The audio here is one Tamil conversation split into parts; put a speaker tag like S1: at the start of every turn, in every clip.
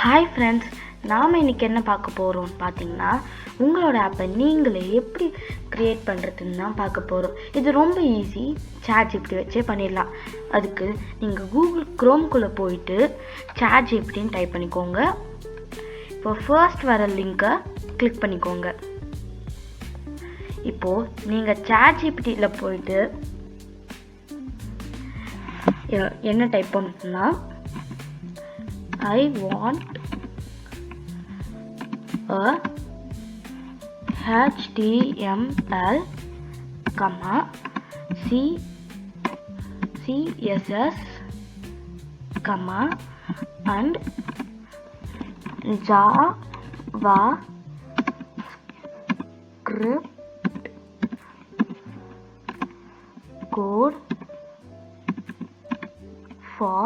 S1: ஹாய் ஃப்ரெண்ட்ஸ், நாம் இன்றைக்கி என்ன பார்க்க போகிறோம்னு பார்த்தீங்கன்னா, உங்களோட ஆப்பை நீங்களே எப்படி க்ரியேட் பண்ணுறதுன்னு தான் பார்க்க போகிறோம். இது ரொம்ப ஈஸி, ChatGPT வச்சே பண்ணிடலாம். அதுக்கு நீங்கள் கூகுள் க்ரோம்குள்ளே போயிட்டு ChatGPTன்னு டைப் பண்ணிக்கோங்க. இப்போ ஃபர்ஸ்ட் வர லிங்கை கிளிக் பண்ணிக்கோங்க. இப்போது நீங்கள் ChatGPTயில் போயிட்டு என்ன டைப் பண்ணணும்னா, I want a HTML, CSS, and JavaScript code for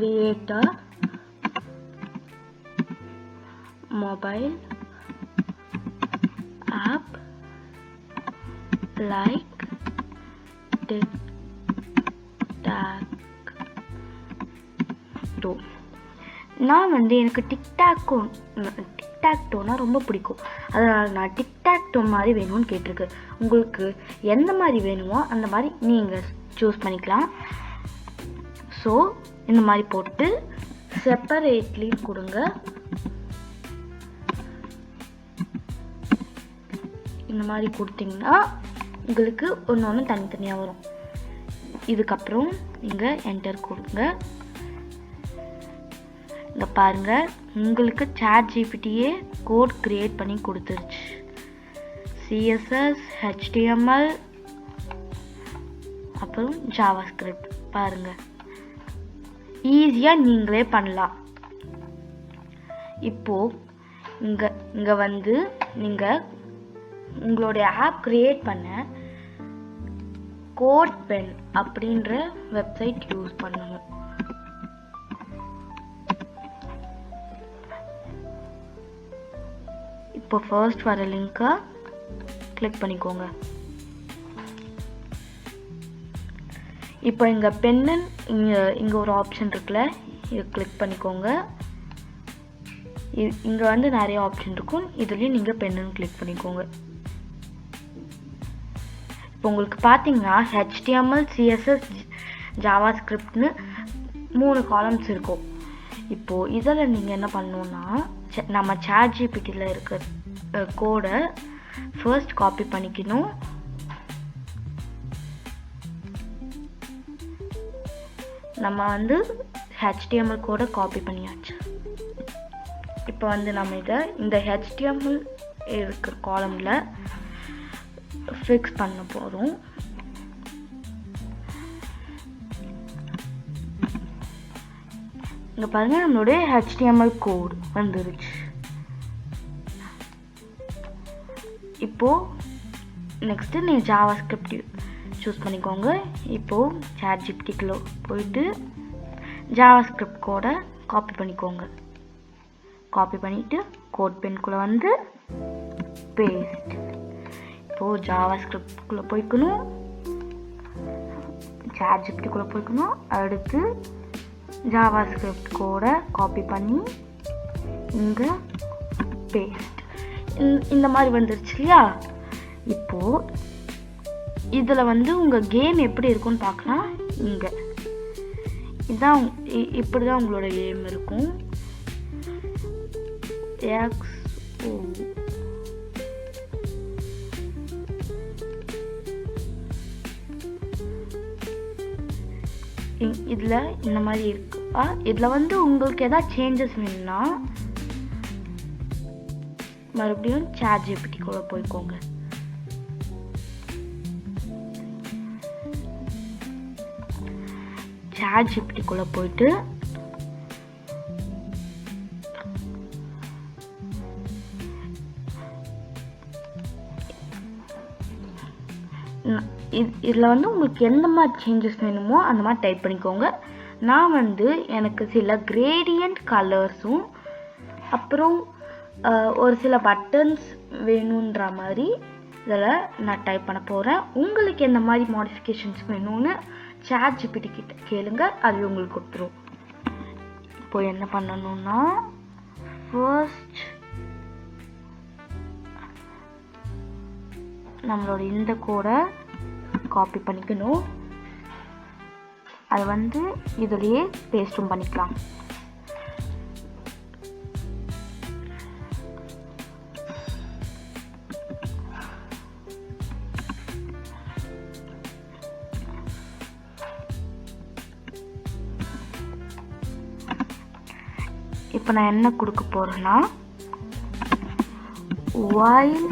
S1: create a mobile app like tic-tac-toe. நான் எனக்கு டிக்டாக்டோனா ரொம்ப பிடிக்கும். அதனால் நான் டிக்டாக்டோ மாதிரி வேணும்னு கேட்டிருக்கு. உங்களுக்கு எந்த மாதிரி வேணுமோ அந்த மாதிரி நீங்கள் சூஸ் பண்ணிக்கலாம். ஸோ இந்த மாதிரி போட்டு செப்பரேட்லி கொடுங்க. இந்த மாதிரி கொடுத்தீங்கன்னா உங்களுக்கு ஒன்று தனித்தனியாக வரும். இதுக்கப்புறம் நீங்கள் என்டர் கொடுங்க. இங்கே பாருங்கள், உங்களுக்கு ChatGPTயே கோட் க்ரியேட் பண்ணி கொடுத்துருச்சு. CSS, HTML, அப்புறம் JavaScript. பாருங்கள், ஈஸியாக நீங்களே பண்ணலாம். இப்போது இங்கே வந்து நீங்கள் உங்களுடைய ஆப் க்ரியேட் பண்ண கோட்பென் அப்படின்ற வெப்சைட் யூஸ் பண்ணணும். இப்போ ஃபர்ஸ்ட் வர லிங்கை கிளிக் பண்ணிக்கோங்க. இப்போ இங்கே பென்னன் இங்கே ஒரு ஆப்ஷன் இருக்குல்ல, இது கிளிக் பண்ணிக்கோங்க. இங்கே வந்து நிறைய ஆப்ஷன் இருக்கும், இதுலேயும் நீங்கள் பென்னன் கிளிக் பண்ணிக்கோங்க. இப்போ உங்களுக்கு பார்த்தீங்கன்னா HTML, CSS, JavaScriptனு 3 காலம்ஸ் இருக்கும். இப்போது இதில் நீங்கள் என்ன பண்ணணுன்னா, நம்ம ChatGPTயில் இருக்க கோடை ஃபர்ஸ்ட் காப்பி பண்ணிக்கணும். நம்ம வந்து HTML கோடை காப்பி பண்ணியாச்சு. இப்போ வந்து நம்ம இந்த HTML இருக்கிற காலமில் ஃபிக்ஸ் பண்ண போகிறோம். இங்கே பாருங்கள், நம்மளுடைய HTML கோட் வந்துருச்சு. இப்போது நெக்ஸ்ட்டு நீங்கள் JavaScript சூஸ் பண்ணிக்கோங்க. இப்போது ChatGPTக்குள்ள போயிட்டு JavaScript கோடை காப்பி பண்ணிக்கோங்க. காப்பி பண்ணிவிட்டு கோட் பென்குள்ளே வந்து பேஸ்ட். இப்போது JavaScriptக்குள்ளே போய்க்கணும், ChatGPTக்குள்ளே போய்க்கணும். அடுத்து JavaScript கோடை காப்பி பண்ணி இங்கே பேஸ்ட். இந்த மாதிரி வந்துருச்சு இல்லையா? இப்போது இதில் வந்து உங்கள் கேம் எப்படி இருக்குன்னு பார்க்கலாம். இங்கே இதுதான், இப்படி தான் உங்களோட கேம் இருக்கும். இதில் இந்த மாதிரி இருக்குப்பா. இதில் வந்து உங்களுக்கு எதாவது சேஞ்சஸ் வேணும்னா மறுபடியும் ChatGPT கூட போய்க்கோங்க. ChatGPTக்குள்ளே போயிட்டு இதில் வந்து உங்களுக்கு எந்த மாதிரி சேஞ்சஸ் வேணுமோ அந்த மாதிரி டைப் பண்ணிக்கோங்க. நான் வந்து எனக்கு சில கிரேடியன்ட் கலர்ஸும் அப்புறம் ஒரு சில பட்டன்ஸ் வேணுன்ற மாதிரி இதில் நான் டைப் பண்ண போகிறேன். உங்களுக்கு எந்த மாதிரி மாடிஃபிகேஷன்ஸ் வேணும்னு ChatGPT கிட்ட கேளுங்க, அது உங்களுக்கு கொடுத்துரும். இப்போ என்ன பண்ணணும்னா ஃபர்ஸ்ட் நம்மளோட இந்த கோடை காப்பி பண்ணிக்கணும். அது இதுலயே பேஸ்டும் பண்ணிக்கலாம். இப்போ நான் என்ன கொடுக்க போறேன்னா while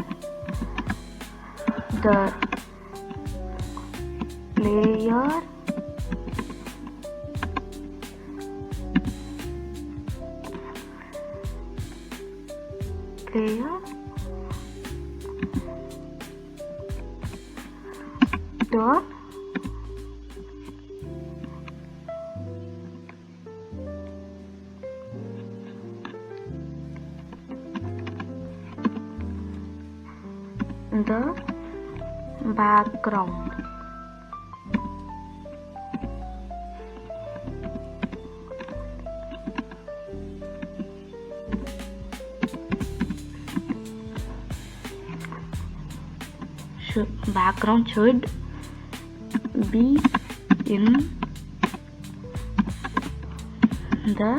S1: the player turn the background. Background should be in the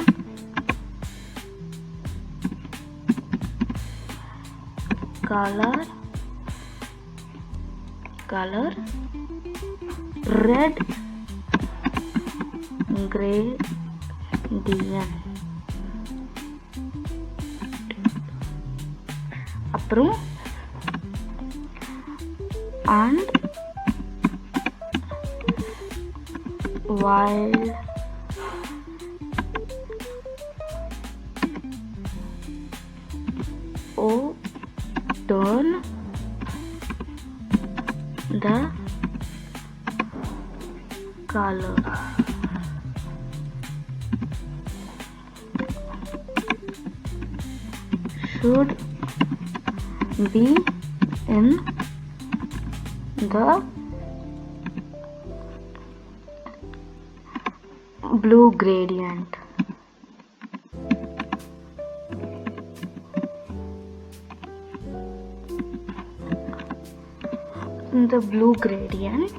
S1: color red gradient. அப்புறம் and while turn the color. Should be in the blue gradient. In the blue gradient,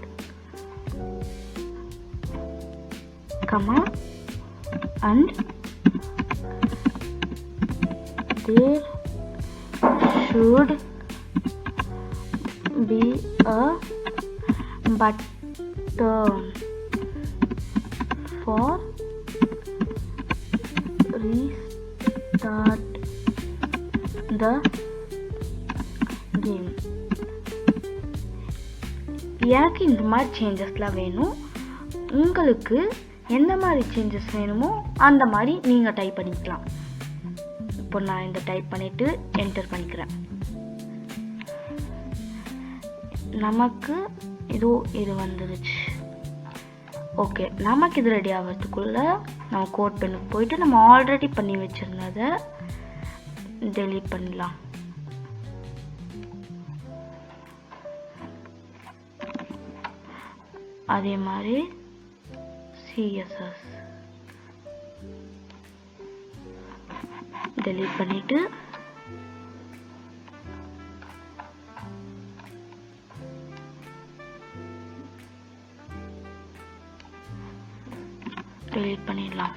S1: comma, and there should be a button for restart the game. எனக்கு இந்த மாதிரி சேஞ்சஸ்லாம் வேணும். உங்களுக்கு எந்த மாதிரி சேஞ்சஸ் வேணுமோ அந்த மாதிரி நீங்கள் டைப் பண்ணிக்கலாம். இப்போ நான் இந்த டைப் பண்ணிவிட்டு என்டர் பண்ணிக்கிறேன். நமக்கு இது வந்துருச்சு. ஓகே, நமக்கு இது ரெடி ஆகிறதுக்குள்ளே நம்ம கோட் பெண்ணுக்கு போயிட்டு நம்ம ஆல்ரெடி பண்ணி வச்சுருந்ததை டெலீட் பண்ணலாம். அதே மாதிரி CSS delete பண்ணிட்டு delete பண்ணிடலாம்.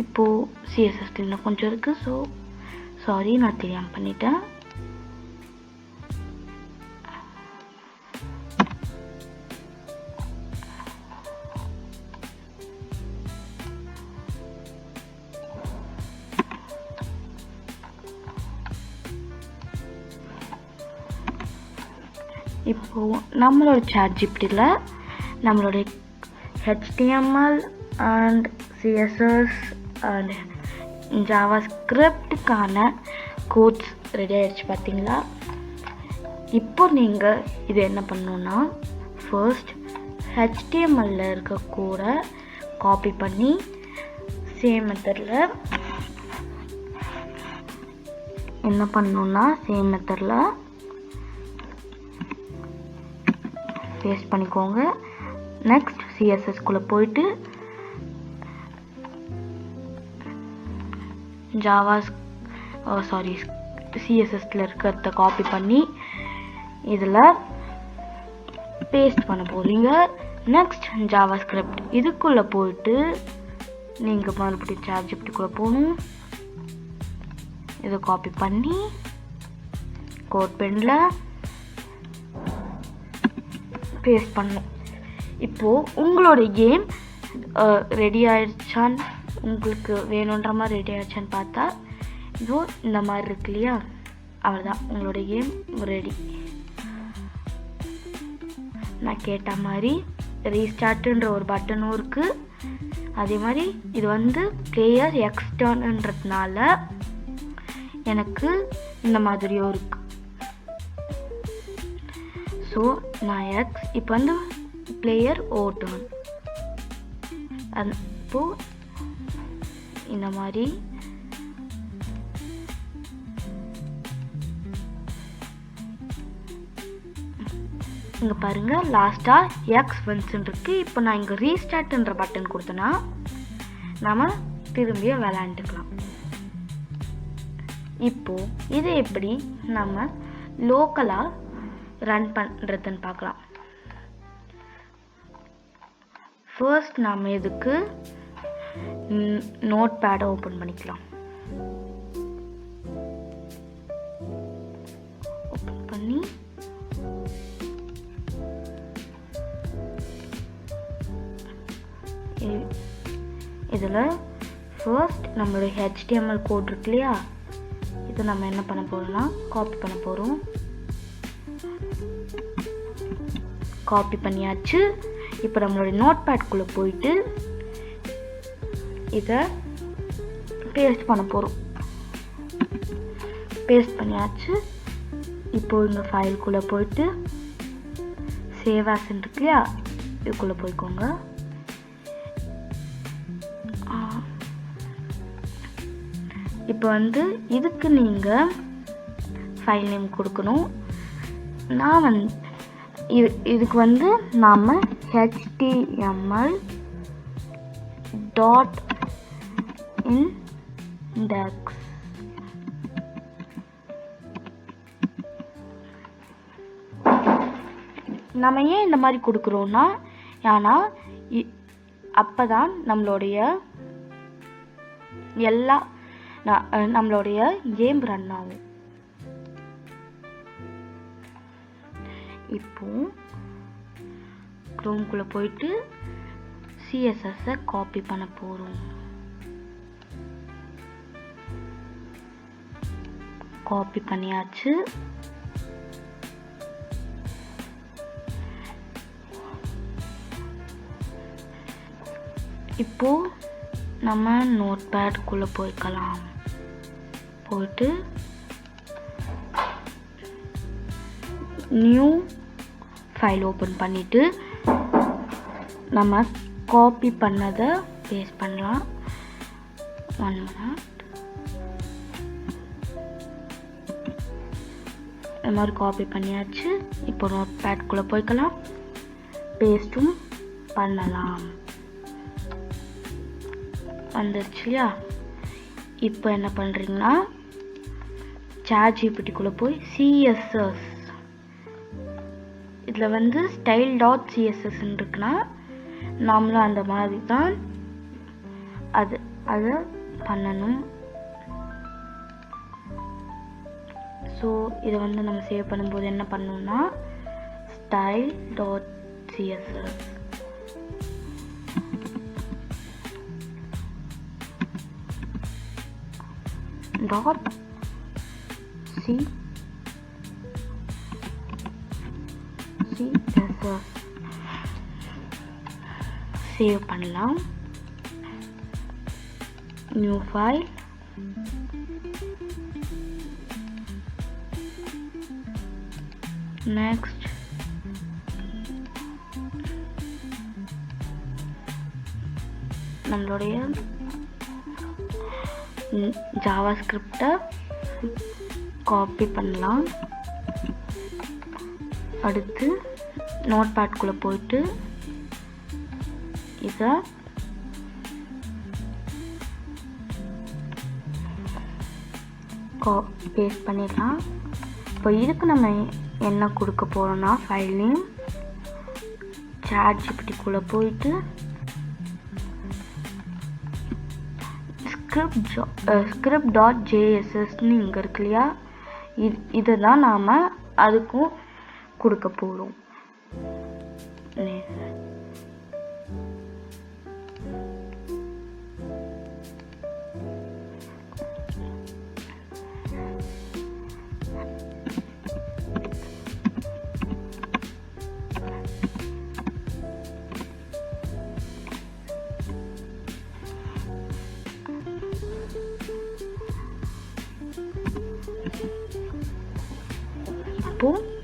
S1: இப்போ CSS இன்னும் கொஞ்சம் இருக்கு. ஸோ சாரி, நான் தெரியாம பண்ணிட்டேன். இப்போ நம்மளோட ChatGPTல நம்மளோட HTML and CSS and JavaScriptக்கான கோட்ஸ் ரெடி ஆயிடுச்சு பார்த்தீங்களா? இப்போ நீங்கள் இது என்ன பண்ணணும்னா ஃபர்ஸ்ட் HTMLல இருக்க கோடை காப்பி பண்ணி சேம் மெத்தடில் என்ன பண்ணணும்னா சேம் மெத்தடில் பேஸ்ட் பண்ணிக்கோங்க. நெக்ஸ்ட் சிஎஸ்எஸ்குள்ளே போயிட்டு சிஎஸ்எஸ்ல இருக்கிறத காப்பி பண்ணி இதில் பேஸ்ட் பண்ண போகிறீங்க. நெக்ஸ்ட் ஜாவாஸ்கிரிப்ட் இதுக்குள்ளே போயிட்டு நீங்கள் மறுபடியும் சாட்ஜிபிட்டிக்குள்ளே போகணும். இதை காப்பி பண்ணி கோட் பெனில் பேஸ்ட் பண்ணணும். இப்போது உங்களுடைய கேம் ரெடி ஆயிடுச்சான்னு, உங்களுக்கு வேணுன்ற மாதிரி ரெடி ஆயிடுச்சான்னு பார்த்தா இதோ இந்த மாதிரி இருக்கு இல்லையா, அவ்வளோதான், உங்களுடைய கேம் ரெடி. நான் கேட்ட மாதிரி ரீஸ்டார்ட்ன்ற ஒரு பட்டனும் இருக்குது. அதே மாதிரி இது வந்து பிளேயர் எக்ஸ்டர்ன்றதுனால எனக்கு இந்த மாதிரியும் இருக்குது. ஸோ நான் எக்ஸ் இப்போ வந்து பிளேயர் ஓட்டணும். அப்போ இந்த மாதிரி இங்கே பாருங்கள் லாஸ்ட்டாக எக்ஸ் ஒன்ஸ்ன்னு இருக்குது. இப்போ நான் இங்கே ரீஸ்டார்ட்ன்ற பட்டன் கொடுத்தேன்னா நம்ம திரும்பியும் விளையாண்டுக்கலாம். இப்போது இதை எப்படி நம்ம லோக்கலாக ரன் பண்ணுறதுன்னு பார்க்கலாம். ஃபர்ஸ்ட் நாம் இதுக்கு நோட் பேடை ஓப்பன் பண்ணிக்கலாம். ஓப்பன் பண்ணி இதில் ஃபர்ஸ்ட் நம்மளுடைய HTML கோட் இருக்கு இல்லையா, இது நம்ம என்ன பண்ண போகிறோம்னா காப்பி பண்ண போகிறோம். காப்பி பண்ணியாச்சு. இப்போ நம்மளுடைய நோட் பேட்குள்ளே போயிட்டு இதை பேஸ்ட் பண்ண போகிறோம். பேஸ்ட் பண்ணியாச்சு. இப்போது இந்த ஃபைலுக்குள்ளே போயிட்டு சேவ் ஆஸ் இருக்கு இல்லையா, இதுக்குள்ளே போய்க்கோங்க. இப்போ வந்து இதுக்கு நீங்கள் ஃபைல் நேம் கொடுக்கணும். நான் வந்து இதுக்கு வந்து நாம் HTML டாட் இண்டெக்ஸ் நம்ம ஏன் இந்த மாதிரி கொடுக்குறோன்னா, ஏன்னா அப்போ தான் நம்மளுடைய கேம் ரன் ஆகும். இப்போ குரோம்குள்ளே போயிட்டு சிஎஸ்எஸ்ஸை காப்பி பண்ண போகிறோம். காப்பி பண்ணியாச்சு. இப்போ நம்ம நோட் பேட்குள்ளே போய்க்கலாம். போயிட்டு நியூ ஃபைல் ஓப்பன் பண்ணிவிட்டு நம்ம காப்பி பண்ணதை பேஸ்ட் பண்ணலாம். 1 minute. இந்த மாதிரி காப்பி பண்ணியாச்சு. இப்போ நோட் பேட்குள்ளே போய்க்கலாம். பேஸ்ட்டும் பண்ணலாம். வந்துருச்சு இல்லையா. இப்போ என்ன பண்ணுறீங்கன்னா சாட்ஜிபிட்டிக்குள்ளே போய் சிஎஸ்எஸ் இதில் வந்து ஸ்டைல் டாட் சிஎஸ்எஸ்ன்னு இருக்குன்னா நாமளும் அந்த மாதிரி தான் அதை பண்ணணும். ஸோ இதை வந்து நம்ம சேவ் பண்ணும்போது என்ன பண்ணணும்னா style dot CSS dot CSS save பண்ணலாம். New file. நெக்ஸ்ட் நம்மளுடைய ஜாவாஸ்கிரிப்டை காப்பி பண்ணலாம். அடுத்து நோட் பேட்குள்ளே போயிட்டு இதை பேஸ்ட் பண்ணிடலாம். இப்போ இதுக்கு நம்ம என்ன கொடுக்க போகிறோம்னா ஃபைல் நேம் ChatGPTக்குள்ளே போயிட்டு script.jssன்னு இங்கே இருக்கு இல்லையா, இதை தான் நாம் அதுக்கும் கொடுக்க போகிறோம்.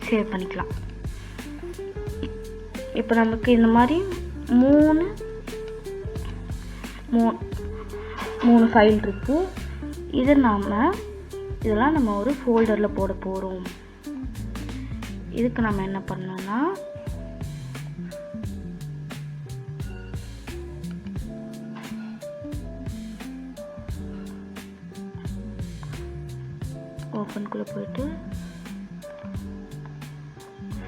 S1: சேவ் பண்ணிக்கலாம். இப்போ நமக்கு இந்த மாதிரி மூணு ஃபைல் இருக்கு. இதெல்லாம் நம்ம ஒரு ஃபோல்டரில் போட போகிறோம். இதுக்கு நம்ம என்ன பண்ணோம்னா ஓப்பன்குள்ளே போயிட்டு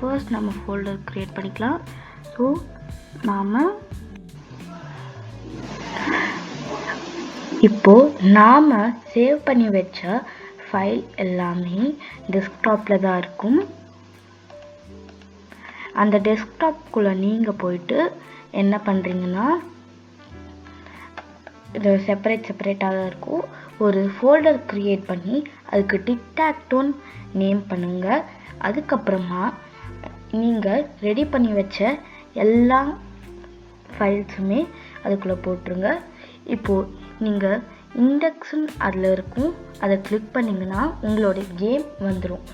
S1: ஃபர்ஸ்ட் நம்ம ஃபோல்டர் க்ரியேட் பண்ணிக்கலாம். ஸோ நாம் சேவ் பண்ணி வச்ச ஃபைல் எல்லாமே டெஸ்க்டாப்பில் தான் இருக்கும். அந்த டெஸ்க்டாப்குள்ளே நீங்கள் போயிட்டு என்ன பண்ணுறீங்கன்னா, இது செப்பரேட்டாக தான் இருக்கும். ஒரு ஃபோல்டர் க்ரியேட் பண்ணி அதுக்கு டிக்டாக்டோன் நேம் பண்ணுங்கள். அதுக்கப்புறமா நீங்கள் ரெடி பண்ணி வச்ச எல்லா ஃபைல்ஸுமே அதுக்குள்ளே போட்டுருங்க. இப்போது நீங்கள் இண்டெக்ஸுன்னு அதில் இருக்கும், அதை கிளிக் பண்ணிங்கன்னா உங்களோட கேம் வந்துடும்.